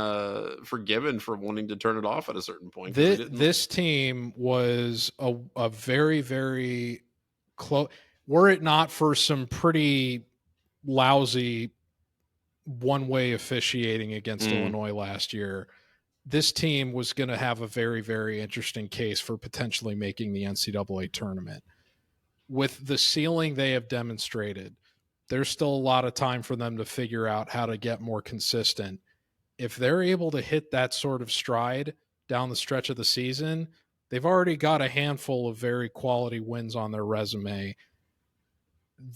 forgiven for wanting to turn it off at a certain point. This team was a very, very close. Were it not for some pretty lousy one-way officiating against Illinois last year, this team was going to have a very, very interesting case for potentially making the NCAA tournament. With the ceiling they have demonstrated, there's still a lot of time for them to figure out how to get more consistent. If they're able to hit that sort of stride down the stretch of the season, they've already got a handful of very quality wins on their resume.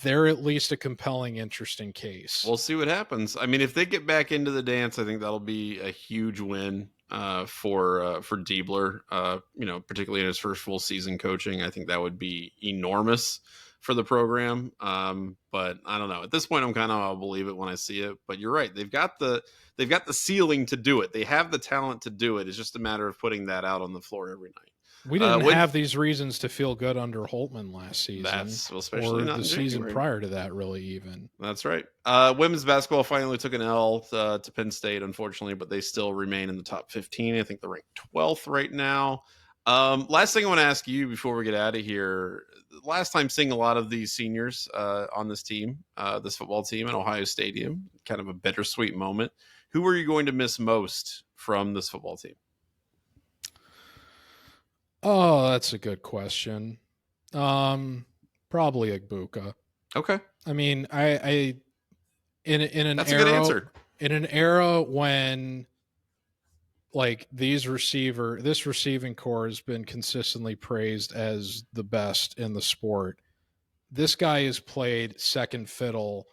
They're at least a compelling, interesting case. We'll see what happens. I mean, if they get back into the dance, I think that'll be a huge win for Diebler. You know, particularly in his first full season coaching, I think that would be enormous for the program. But I don't know. At this point, I'll believe it when I see it. But you're right. They've got the ceiling to do it. They have the talent to do it. It's just a matter of putting that out on the floor every night. We didn't have these reasons to feel good under Holtman last season. Especially or not the season prior to that, really, even. That's right. Women's basketball finally took an L to Penn State, unfortunately, but they still remain in the top 15. I think they're ranked 12th right now. Last thing I want to ask you before we get out of here. Last time seeing a lot of these seniors on this team, this football team at Ohio Stadium, kind of a bittersweet moment. Who are you going to miss most from this football team? Oh, that's a good question. Probably Igbuka. Okay. I mean, I in an that's era, a good answer. In an era when like this receiving core has been consistently praised as the best in the sport. This guy has played second fiddle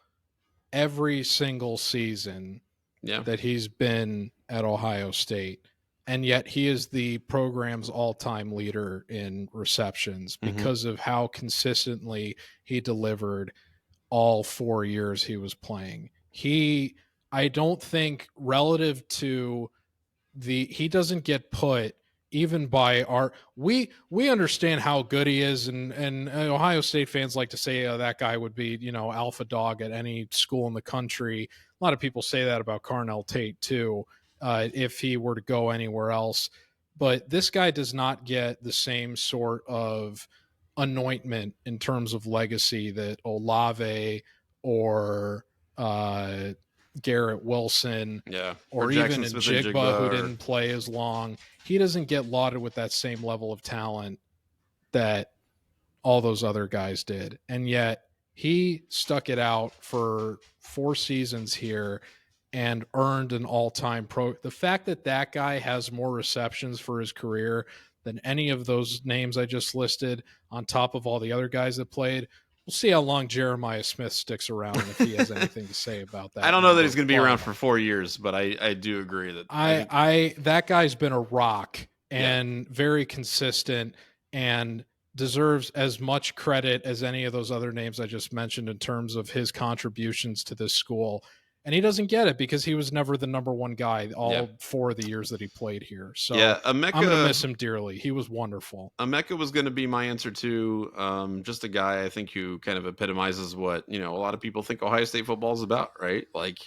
every single season that he's been at Ohio State. And yet he is the program's all-time leader in receptions because of how consistently he delivered all 4 years he was playing. I don't think relative to he doesn't get put even by we understand how good he is, and Ohio State fans like to say that guy would be, alpha dog at any school in the country. A lot of people say that about Carnell Tate too, if he were to go anywhere else. But this guy does not get the same sort of anointment in terms of legacy that Olave or Garrett Wilson, or even Jigba, who didn't play as long. He doesn't get lauded with that same level of talent that all those other guys did. And yet he stuck it out for 4 seasons here and earned an all-time pro. The fact that guy has more receptions for his career than any of those names I just listed, on top of all the other guys that played, we'll see how long Jeremiah Smith sticks around and if he has anything to say about that. I don't know that he's going to be around for 4 years, but I do agree that that guy's been a rock and very consistent and deserves as much credit as any of those other names I just mentioned in terms of his contributions to this school. And he doesn't get it because he was never the number one guy all 4 of the years that he played here. So I'm going to miss him dearly. He was wonderful. Emeka was going to be my answer too. Just a guy I think who kind of epitomizes what, a lot of people think Ohio State football is about, right? Like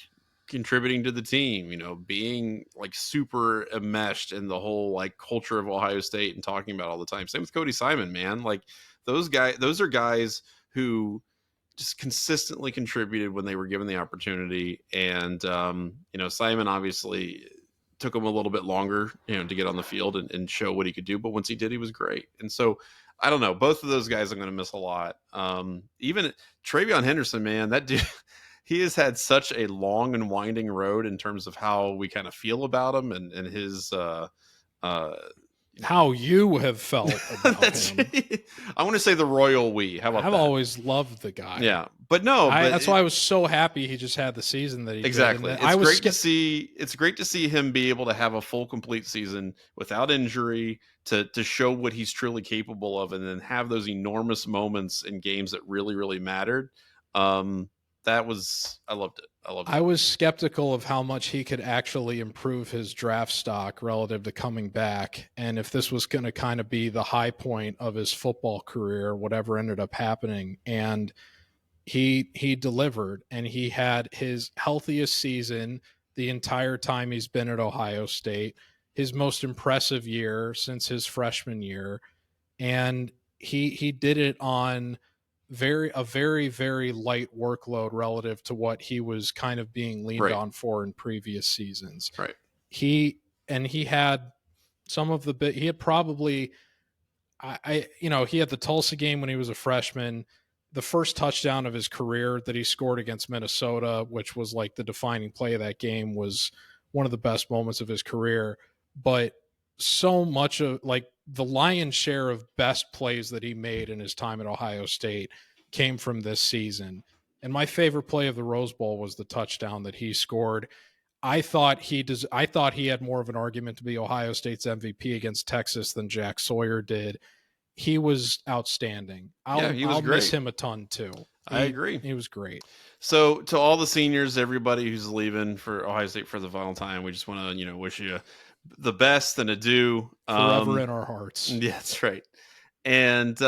contributing to the team, being like super enmeshed in the whole like culture of Ohio State and talking about all the time. Same with Cody Simon, man. Like those are guys who just consistently contributed when they were given the opportunity. And, Simon obviously took him a little bit longer, to get on the field and show what he could do. But once he did, he was great. And so I don't know, both of those guys I'm going to miss a lot. Even Travion Henderson, man, that dude, he has had such a long and winding road in terms of how we kind of feel about him and his, how you have felt about him. I want to say the royal we. How about that? I've always loved the guy. Yeah, but no, that's why I was so happy he just had the season that he exactly. did. It's great to see him be able to have a full, complete season without injury to show what he's truly capable of, and then have those enormous moments in games that really, really mattered. I loved it. I was skeptical of how much he could actually improve his draft stock relative to coming back. And if this was going to kind of be the high point of his football career, whatever ended up happening. And he delivered, and he had his healthiest season the entire time he's been at Ohio State, his most impressive year since his freshman year. And he did it on a very, very light workload relative to what he was kind of being leaned on for in previous seasons. Right. He had some of he had probably, he had the Tulsa game when he was a freshman, the first touchdown of his career that he scored against Minnesota, which was like the defining play of that game, was one of the best moments of his career. But so much of like the lion's share of best plays that he made in his time at Ohio State came from this season. And my favorite play of the Rose Bowl was the touchdown that he scored. I thought he had more of an argument to be Ohio State's MVP against Texas than Jack Sawyer did. He was outstanding. I'll miss him a ton too. I agree. He was great. So to all the seniors, everybody who's leaving for Ohio State for the final time, we just want to, wish you the best and adieu. Forever in our hearts. Yeah, that's right. And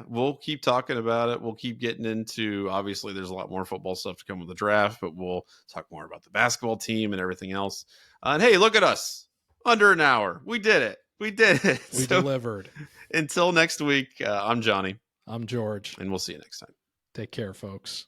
we'll keep talking about it. We'll keep getting into, obviously there's a lot more football stuff to come with the draft, but we'll talk more about the basketball team and everything else. And hey, look at us. Under an hour. We did it. We delivered. Until next week, I'm Johnny. I'm George. And we'll see you next time. Take care, folks.